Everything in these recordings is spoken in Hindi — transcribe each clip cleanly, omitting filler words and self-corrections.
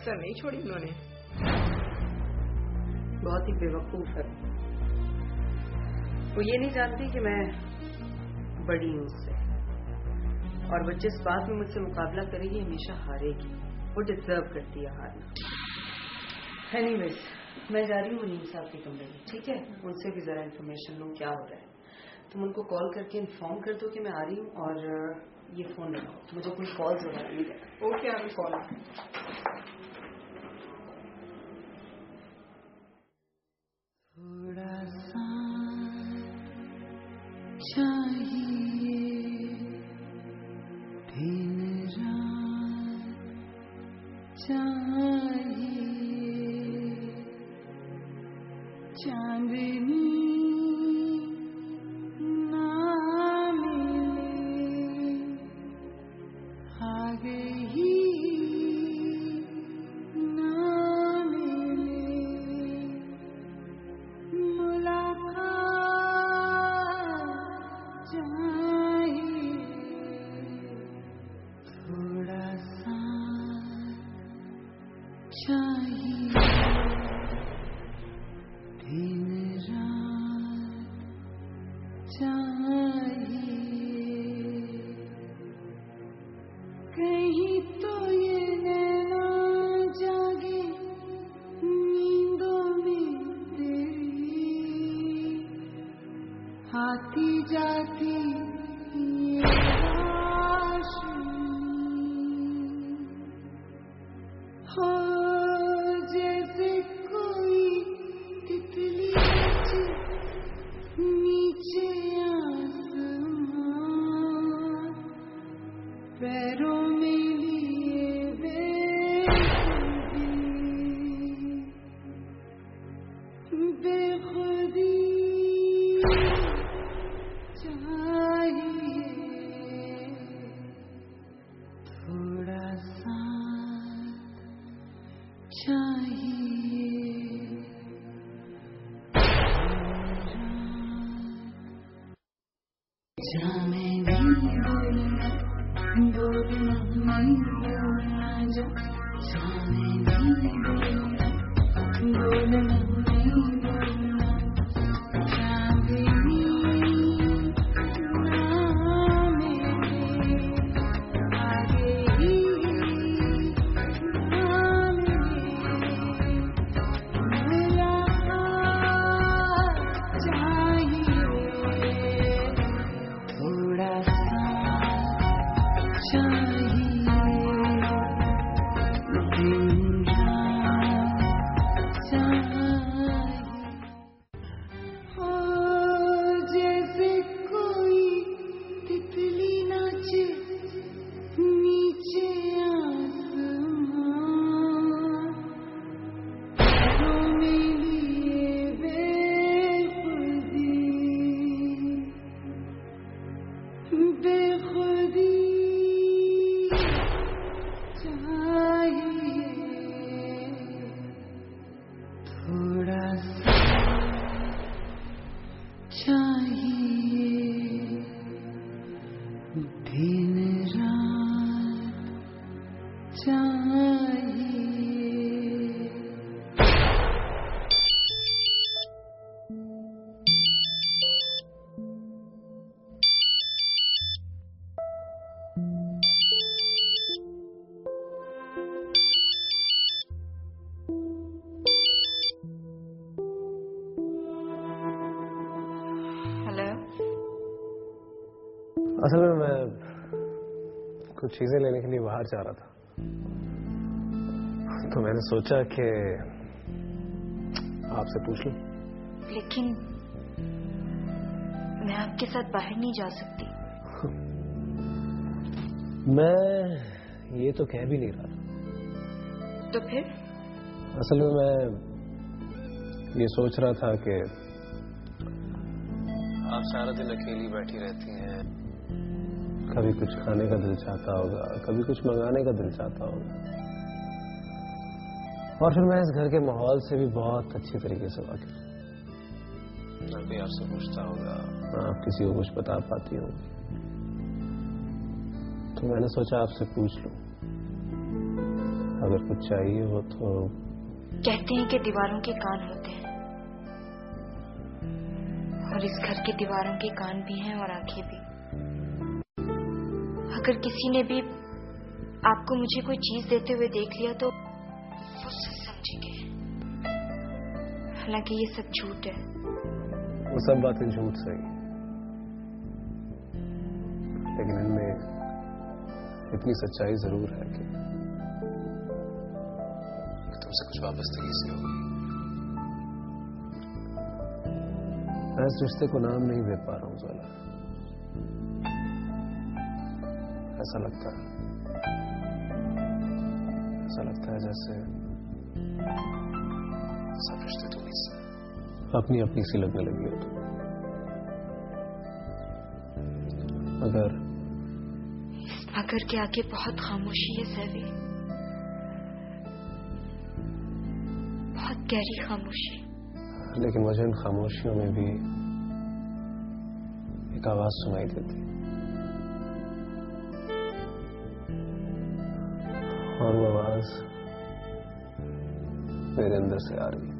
सर नहीं छोड़ी उन्होंने। बहुत ही बेवकूफ है। वो ये नहीं जानती कि मैं बड़ी हूं उससे, और वो जिस बात में मुझसे मुकाबला करेगी हमेशा हारेगी। वो डिजर्व करती है हारना। एनीवेज, मैं जा रही हूँ मुनीम साहब के कमरे में, ठीक है? उनसे भी जरा इन्फॉर्मेशन लूँ क्या हो रहा है। तुम उनको कॉल करके इन्फॉर्म कर दो कि मैं आ रही हूँ, और ये फोन लगाओ, मुझे कोई कॉल्स वगैरह नहीं देना। Okay, I will call. थोड़ा सा चाहिए दिन रात चाहिए, चांदनी ना मिले आगे ही कहीं तो ये नैना जागे नींदों में तेरी आती जाती ये रोशनी हो, जैसे कोई तितली नीचे आसमां पैरों में लिए बेखुदी चाहिए, थोड़ा सा चाहिए। जाने बोलना नहीं बोलना, जाने बोलना नहीं बोलना, चांदनी ना मिले आगे ही ना मिले, मुलाकात चाहिए, थोड़ा सा चाहिए, दिन रात चाहिए, हो जैसे कोई तितली नाचे नीचे आसमां पैरों में लिए बेखुदी चाहिए, थोड़ा सा चाहिए, दिन रात चाहिए। हेलो। असल में मैं कुछ चीजें लेने के लिए बाहर जा रहा था, तो मैंने सोचा कि आपसे पूछ लूं। लेकिन मैं आपके साथ बाहर नहीं जा सकती। मैं ये तो कह भी नहीं रहा था। तो फिर? असल में मैं ये सोच रहा था कि आप सारा दिन अकेली बैठी रहती हैं, कभी कुछ खाने का दिल चाहता होगा, कभी कुछ मंगाने का दिल चाहता होगा, और फिर मैं इस घर के माहौल से भी बहुत अच्छी तरीके से वाकिफ हूं। भी आपसे पूछता होगा, आप किसी को कुछ बता पाती होगी, तो मैंने सोचा आपसे पूछ लूं। अगर कुछ चाहिए हो तो। कहते हैं कि दीवारों के कान होते हैं, और इस घर की दीवारों के कान भी हैं और आंखें भी। अगर किसी ने भी आपको मुझे कोई चीज देते हुए देख लिया तो वो सच समझेंगे, हालांकि ये सब झूठ है। वो सब बातें झूठ सही, लेकिन इनमें इतनी सच्चाई जरूर है कि तुमसे कुछ वापस सी होगी। मैं इस रिश्ते को नाम नहीं दे पा रहा हूं ज़ोला। ऐसा लगता है जैसे सब रिश्ते तुम्हीं से अपनी अपनी सी लगने लगी हो। अगर इस मगर के आगे बहुत खामोशी है सैवी, बहुत गहरी खामोशी। लेकिन मुझे इन खामोशियों में भी एक आवाज सुनाई देती, और वो आवाज मेरे अंदर से आ रही है।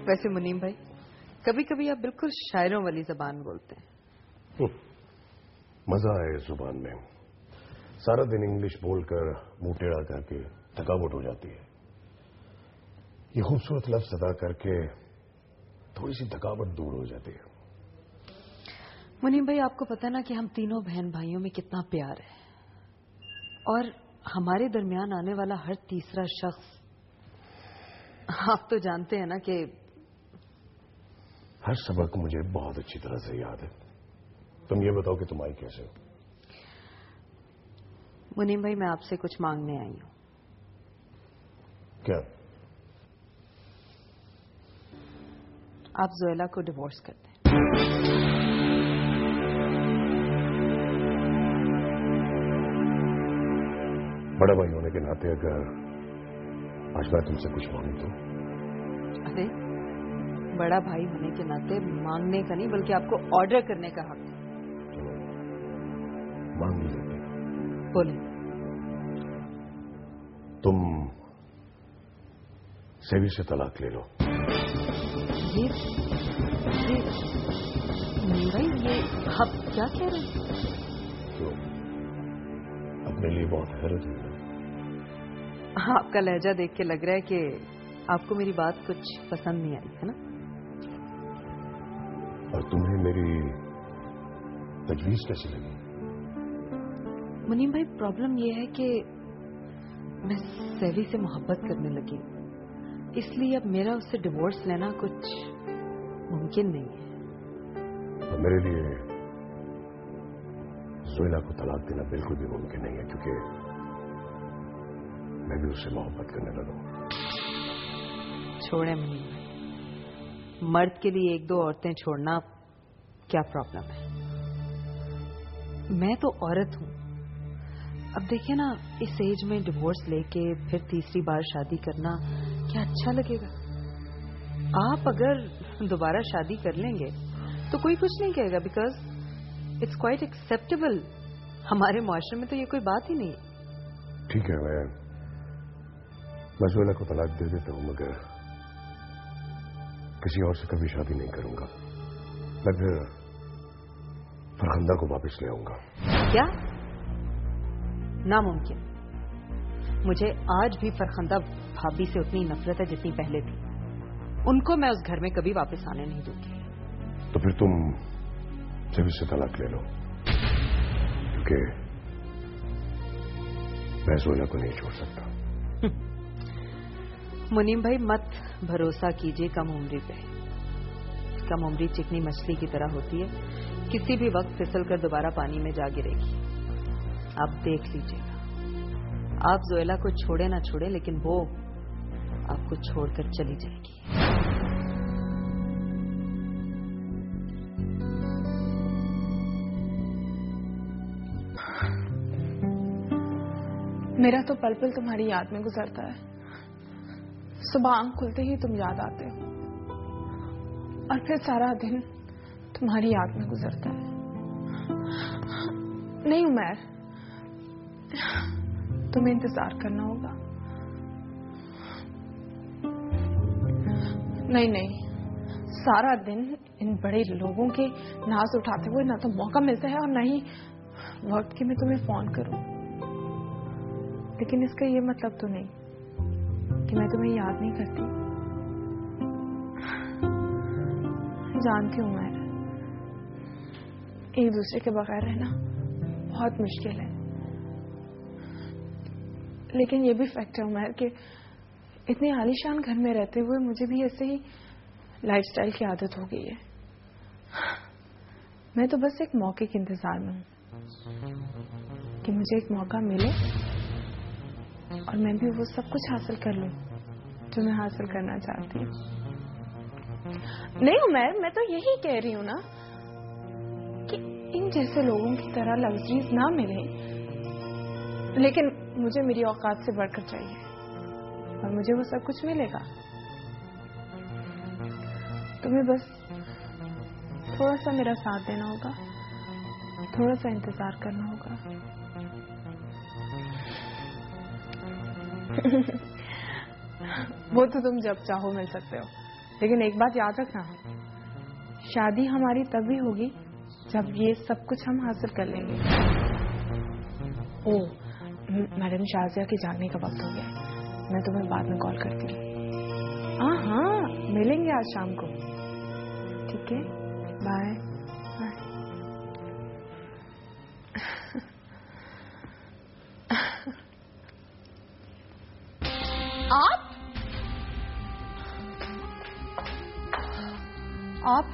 वैसे मुनीम भाई, कभी कभी आप बिल्कुल शायरों वाली जबान बोलते हैं। मजा है इस जुबान में। सारा दिन इंग्लिश बोलकर मुंह टेढ़ा करके थकावट हो जाती है। ये खूबसूरत लफ्ज अदा करके थोड़ी सी थकावट दूर हो जाती है। मुनीम भाई, आपको पता ना कि हम तीनों बहन भाइयों में कितना प्यार है, और हमारे दरमियान आने वाला हर तीसरा शख्स, आप तो जानते हैं ना कि हर सबक मुझे बहुत अच्छी तरह से याद है। तुम ये बताओ कि तुम आई कैसे हो? मुनीम भाई, मैं आपसे कुछ मांगने आई हूं। क्या? आप जोएला को डिवोर्स कर दें। बड़ा भाई होने के नाते अगर आज मैं तुमसे कुछ मांगू तो? अरे, बड़ा भाई होने के नाते मांगने का नहीं बल्कि आपको ऑर्डर करने का हक है। चलो मांग ही लेते। बोले। तुम सेवी से तलाक ले लो। ये नहीं भाई, ये आप क्या कह रहे हैं? तो अपने लिए बहुत हैरत हुई। आपका लहजा देख के लग रहा है कि आपको मेरी बात कुछ पसंद नहीं आई है ना? और तुम्हें मेरी तजवीज कैसी लगी? मुनीम भाई, प्रॉब्लम यह है कि मैं सेवी से मोहब्बत करने लगी, इसलिए अब मेरा उससे डिवोर्स लेना कुछ मुमकिन नहीं है। और मेरे लिए जोएला को तलाक देना बिल्कुल भी मुमकिन नहीं है, क्योंकि मैं भी उससे मोहब्बत करने लगा। छोड़े मुनीम भाई, मर्द के लिए एक दो औरतें छोड़ना क्या प्रॉब्लम है? मैं तो औरत हूं। अब देखिए ना, इस एज में डिवोर्स लेके फिर तीसरी बार शादी करना क्या अच्छा लगेगा? आप अगर दोबारा शादी कर लेंगे तो कोई कुछ नहीं कहेगा, बिकॉज इट्स क्वाइट एक्सेप्टेबल। हमारे मुआशरे में तो ये कोई बात ही नहीं है। ठीक है, मैं जोएला को तलाक दे देता हूं, मगर किसी और से कभी शादी नहीं करूंगा। मैं फिर फरखंदा को वापस ले आऊंगा। क्या? नामुमकिन। मुझे आज भी फरखंदा भाभी से उतनी नफरत है जितनी पहले थी। उनको मैं उस घर में कभी वापस आने नहीं दूंगी। तो फिर तुम सेवी से तलाक ले लो, क्योंकि मैं जोएला को नहीं छोड़ सकता। मुनीम भाई, मत भरोसा कीजिए कम उम्री पे। कम उम्री चिकनी मछली की तरह होती है, किसी भी वक्त फिसल कर दोबारा पानी में जा गिरेगी। आप देख लीजिएगा। आप जोएला को छोड़े ना छोड़े, लेकिन वो आपको छोड़कर चली जाएगी। मेरा तो पल पल तुम्हारी याद में गुजरता है। सुबह आंख खुलते ही तुम याद आते हो और फिर सारा दिन तुम्हारी याद में गुजरता है। नहीं उमैर, तुम्हें इंतजार करना होगा। नहीं नहीं, सारा दिन इन बड़े लोगों के नाज उठाते हुए ना तो मौका मिलता है और ना ही वक्त कि मैं तुम्हें फोन करूं। लेकिन इसका ये मतलब तो नहीं कि मैं तुम्हें याद नहीं करती। जानती हूं मैं, एक दूसरे के बगैर रहना बहुत मुश्किल है, लेकिन ये भी फैक्ट है उमर कि इतने आलीशान घर में रहते हुए मुझे भी ऐसे ही लाइफस्टाइल की आदत हो गई है। मैं तो बस एक मौके के इंतजार में हूं कि मुझे एक मौका मिले और मैं भी वो सब कुछ हासिल कर लूं जो मैं हासिल करना चाहती हूँ। नहीं उमर, मैं तो यही कह रही हूँ ना कि इन जैसे लोगों की तरह लग्जरीज ना मिले, लेकिन मुझे मेरी औकात से बढ़कर चाहिए और मुझे वो सब कुछ मिलेगा। तुम्हें बस थोड़ा सा मेरा साथ देना होगा, थोड़ा सा इंतजार करना होगा। वो तो तुम जब चाहो मिल सकते हो, लेकिन एक बात याद रखना, शादी हमारी तभी होगी जब ये सब कुछ हम हासिल कर लेंगे। ओह, मैडम शाजिया के जागने का वक्त हो गया, मैं तुम्हें बाद में कॉल करती हूँ। हाँ, मिलेंगे आज शाम को, ठीक है? Bye bye. आप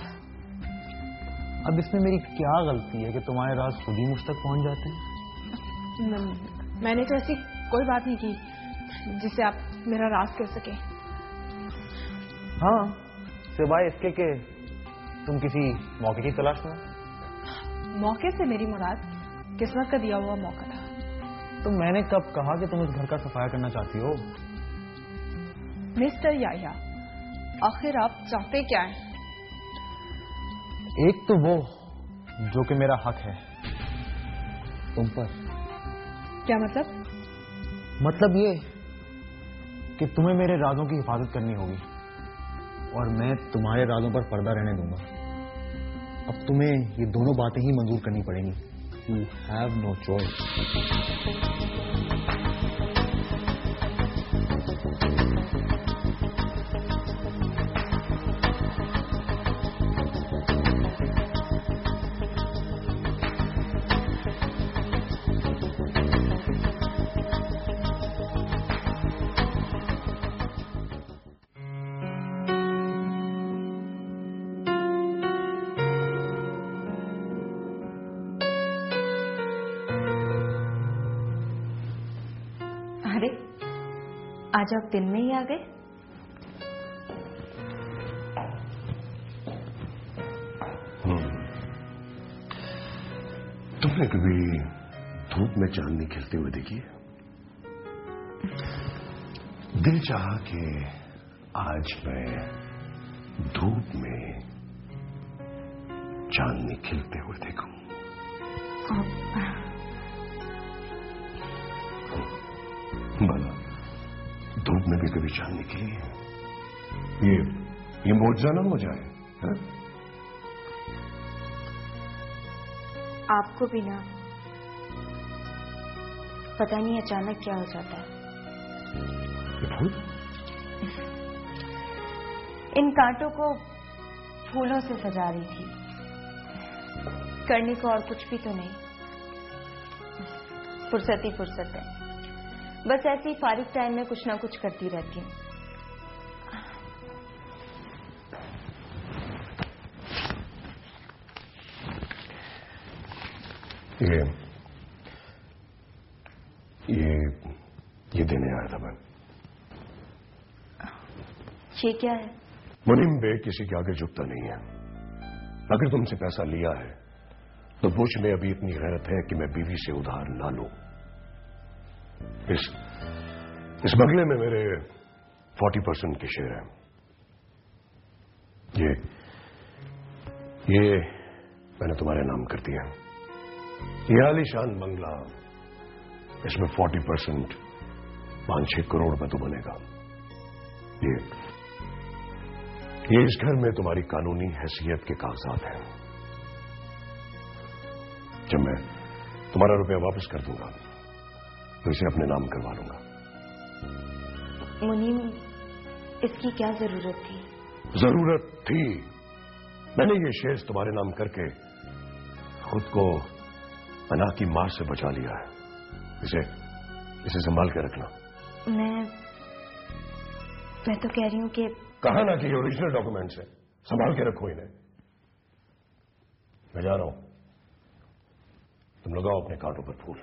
अब इसमें मेरी क्या गलती है कि तुम्हारे राज खुद ही मुझ तक पहुंच जाते हैं? मैंने तो ऐसी कोई बात नहीं की जिससे आप मेरा राज कह सके। हाँ, सिवाय इसके कि तुम किसी मौके की तलाश में। मौके से मेरी मुराद किस्मत का दिया हुआ मौका था। तो मैंने कब कहा कि तुम इस घर का सफाया करना चाहती हो? मिस्टर याया, आखिर आप चाहते क्या हैं? एक तो वो जो कि मेरा हक है तुम पर। क्या मतलब? मतलब ये कि तुम्हें मेरे राजों की हिफाजत करनी होगी और मैं तुम्हारे राजों पर पर्दा रहने दूंगा। अब तुम्हें ये दोनों बातें ही मंजूर करनी पड़ेंगी। You have no choice. आज आप दिन में ही आ गए? तुमने कभी धूप में चांदनी खिलते हुए देखी है? दिल चाहा कि आज मैं धूप में चांदनी खिलते हुए देखूं। भला धूप में भी कभी चांदनी खिली है? ये मौजज़ा ना हो जाए है? आपको भी ना पता नहीं अचानक क्या हो जाता है। इन कांटों को फूलों से सजा रही थी, करने को और कुछ भी तो नहीं। फुर्सत ही फुर्सत है, बस ऐसे ही फारिग टाइम में कुछ ना कुछ करती रहती हूँ। ये देने आया था मैं। ये क्या है? मुनीम बे किसी के आगे झुकता नहीं है। अगर तुमसे पैसा लिया है तो मुझ में अभी इतनी गैरत है कि मैं बीवी से उधार ना लूं। इस बंगले में मेरे 40% के शेयर हैं। ये मैंने तुम्हारे नाम कर दिया। ये आलीशान बंगला, इसमें 40% 5-6 करोड़ में तो बनेगा। ये इस घर में तुम्हारी कानूनी हैसियत के कागजात हैं। जब मैं तुम्हारा रुपया वापस कर दूंगा तो इसे अपने नाम करवा लूंगा। मुनीम, इसकी क्या जरूरत थी? जरूरत थी। मैंने ये शेयर्स तुम्हारे नाम करके खुद को अनाथ की मार से बचा लिया है। इसे संभाल के रखना। मैं तो कह रही हूं कि कहा ना कि ओरिजिनल डॉक्यूमेंट्स है, संभाल के रखो इन्हें। मैं जा रहा हूं, तुम लगाओ अपने कांटों पर फूल।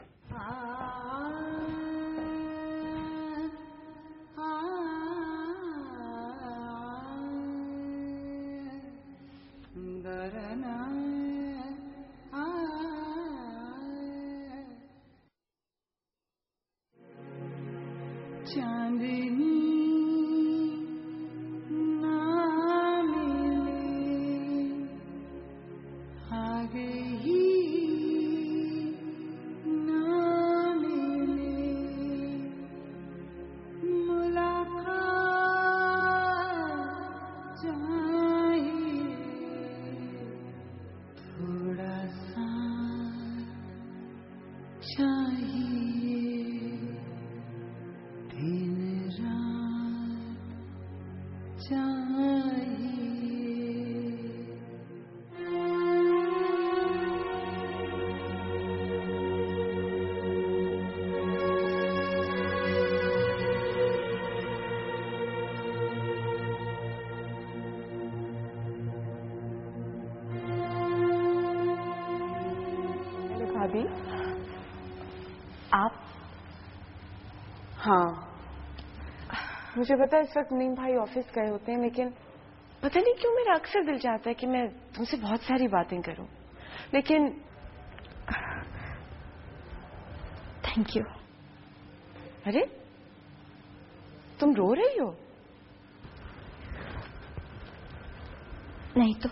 चांदनी ना मिले आ गई ना मिले मुलाकात चाहिए थोड़ा सा चाहिए दिन रात चाहिए। भाभी, आप? हाँ, मुझे पता है इस वक्त मुनीम भाई ऑफिस गए होते हैं, लेकिन पता नहीं क्यों मेरा अक्सर दिल चाहता है कि मैं तुमसे बहुत सारी बातें करूं, लेकिन थैंक यू। अरे तुम रो रही हो? नहीं तो।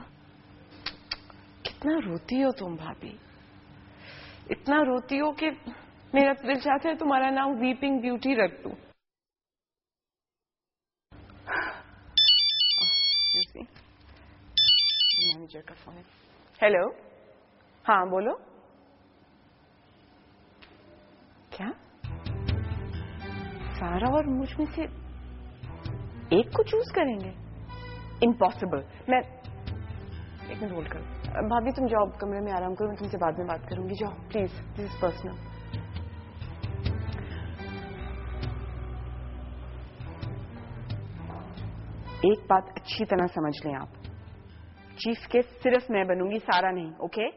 कितना रोती हो तुम भाभी, इतना रोती हो कि मेरा दिल चाहता है तुम्हारा नाम वीपिंग ब्यूटी रख दूं। मैनेजर का फोन है। हेलो, हाँ बोलो। क्या? सारा और मुझ में से एक को चूज करेंगे? इम्पॉसिबल। मैं एक मिनट होल्ड करो। भाभी तुम जाओ कमरे में आराम करो, मैं तुमसे बाद में बात करूंगी। जाओ प्लीज, दिस इज पर्सनल। एक बात अच्छी तरह समझ लें आप, चीफ के सिर्फ मैं बनूंगी, सारा नहीं, ओके?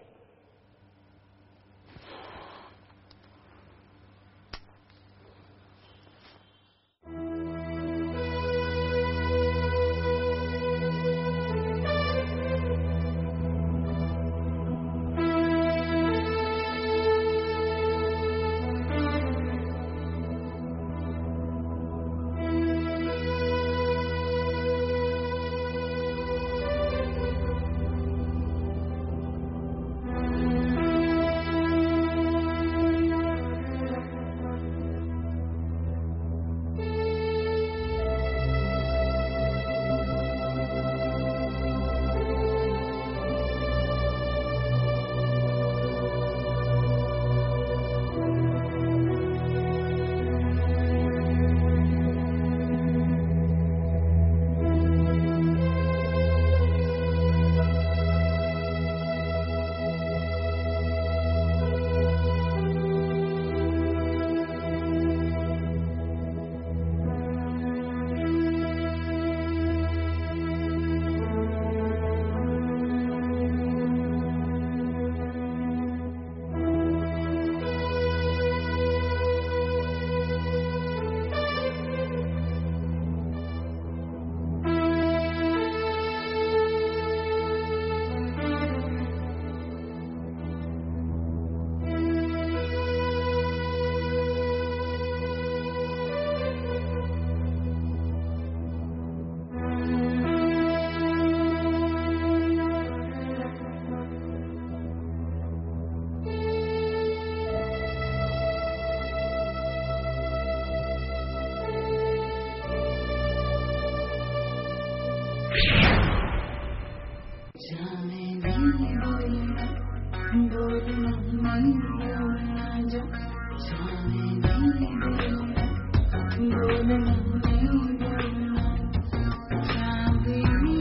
बोलना नहीं बोलना जो चाहे नहीं बोलना नहीं बोलना चांदनी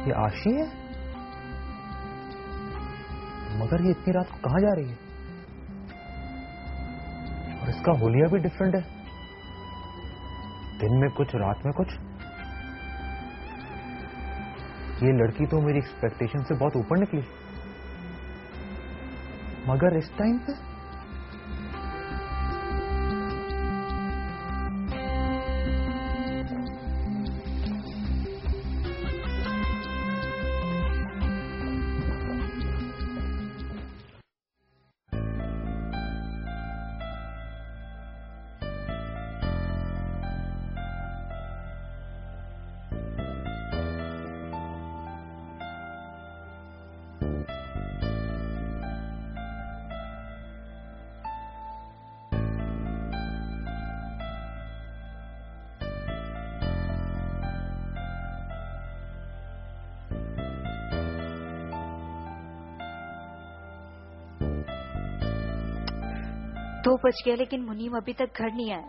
ये आशी है, मगर ये इतनी रात को कहाँ जा रही है? और इसका होलिया भी डिफरेंट है, दिन में कुछ रात में कुछ। ये लड़की तो मेरी एक्सपेक्टेशन से बहुत ऊपर निकली, मगर इस टाइम पे दो बज गया लेकिन मुनीम अभी तक घर नहीं आया।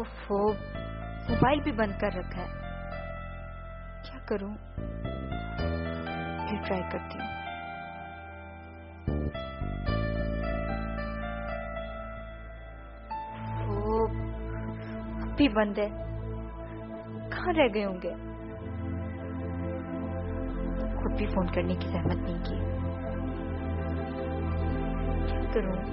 ओफो, मोबाइल भी बंद कर रखा है, क्या करूं? फिर ट्राई करती हूँ। वो अब भी बंद है, कहाँ रह गए होंगे? खुद भी फोन करने की जहमत नहीं की, क्या करूं मैं?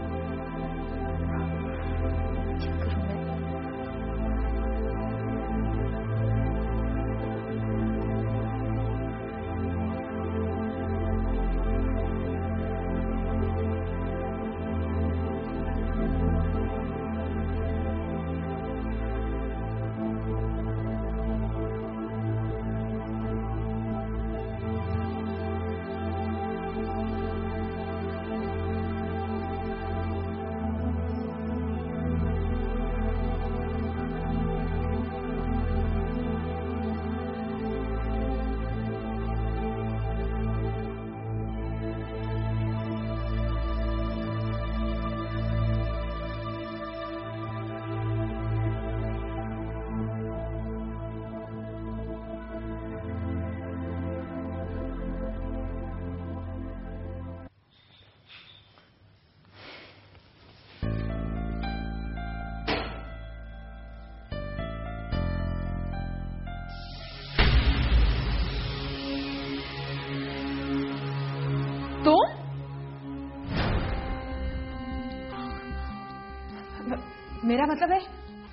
मेरा मतलब है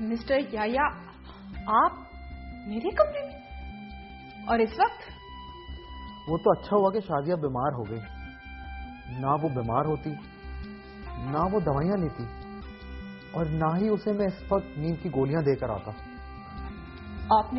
मिस्टर याया, आप मेरे कमरे में और इस वक्त? वो तो अच्छा हुआ कि शादिया बीमार हो गई, ना वो बीमार होती, ना वो दवाइयां लेती, और ना ही उसे मैं इस वक्त नींद की गोलियां देकर आता। आपने